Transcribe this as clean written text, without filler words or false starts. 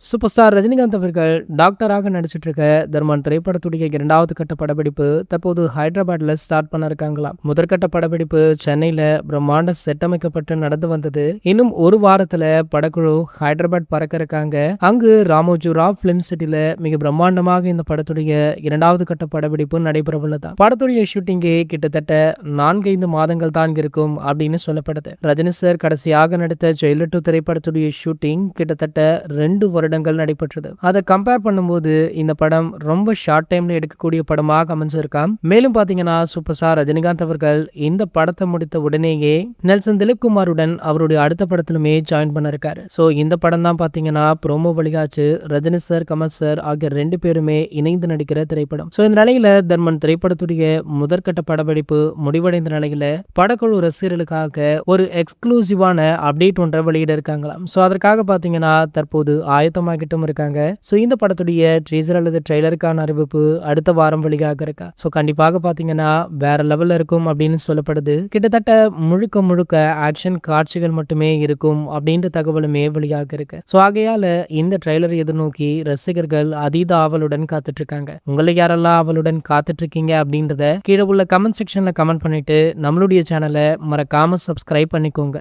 Super star Rajinikanth அவர்கள் டாக்டராக நடிச்சிட்டு இருக்க தர்மன் திரைப்படத்துடைய இரண்டாவது கட்ட படப்பிடிப்பு தற்போது ஹைதராபாத்ல ஸ்டார்ட் பண்ண இருக்காங்களாம். முதற்கட்ட படப்பிடிப்பு சென்னையில பிரம்மாண்ட செட் அமைக்கப்பட்டு நடந்து வந்தது. இன்னும் ஒரு வாரத்துல படக்குழு ஹைதராபாத் பறக்க இருக்காங்க. அங்கு ராமோஜி ராவ் பிலிம் சிட்டில மிக பிரம்மாண்டமாக இந்த படத்துடைய இரண்டாவது கட்ட படப்பிடிப்பு நடைபெற உள்ளதா. படத்துடைய ஷூட்டிங்கே கிட்டத்தட்ட 4-5 மாதங்கள் தான் இருக்கும் அப்படின்னு சொல்லப்படுது. ரஜினி சார் கடைசியாக நடித்த ஜெயிலர் 2 திரைப்படத்துடைய ஷூட்டிங் கிட்டத்தட்ட 2 வருடங்கள் நடைபெற்றது. அதை கம்பேர் பண்ணும்போது இந்த படம் ரொம்ப ஷார்ட் டைம்ல எடுக்கக்கூடிய படமாக அமைஞ்சிருக்காம். மேலும் பாத்தீங்கன்னா சூப்பர் ஸ்டார் ரஜினிகாந்த் அவர்கள் இந்த படத்தை முடித்த உடனேயே நெல்சன் திலீப் குமாருடன் அவருடைய அடுத்த படத்திலுமே ஜாயின் பண்ண இருக்காரு. சோ இந்த படம் தான் பாத்தீங்கன்னா ப்ரோமோ வழிகாச்சு ரஜினி சார், கமல் சார் ஆகிய 2 பேருமே இணைந்து நடிக்கிற திரைப்படம். சோ இந்த நிலையில தர்மன் திரைப்படத்துடைய முதற்கட்ட படப்பிடிப்பு முடிவடைந்த நிலையில படக்குழு ரசிகர்களுக்காக ஒரு எக்ஸ்க்ளூசிவான அப்டேட் ஒன்றை வெளியிட இருக்காங்களாம். சோ அதற்காக பாத்தீங்கன்னா தற்போது ஆயத்தமாகிட்டும் இருக்காங்க. சோ இந்த படத்துடைய ட்ரீசர் அல்லது ட்ரெய்லருக்கான அறிவிப்பு அடுத்த வாரம் வெளியாக இருக்கா. சோ கண்டிப்பாக பாத்தீங்கன்னா வேற லெவல்ல இருக்கும் அப்படின்னு சொல்லப்படுது. கிட்டத்தட்ட முழுக்க முழுக்க ஆக்ஷன் காட்சிகள் மட்டுமே இருக்கும் அப்படின்ற தகவலுமே வெளியாக இருக்கு. சோ ஆகையால இந்த ட்ரெய்லர் எதிர்நோக்கி ரசிகர்கள் அதீத ஆவலுடன் காத்துட்டு இருக்காங்க. உங்களை யாரெல்லாம் ஆவலுடன் காத்துட்டு இருக்கீங்க அப்படின்றத கீழே உள்ள கமெண்ட் செக்ஷன்ல கமெண்ட் பண்ணிட்டு நம்மளுடைய சேனலை மறக்காம சப்ஸ்கிரைப் பண்ணிக்கோங்க.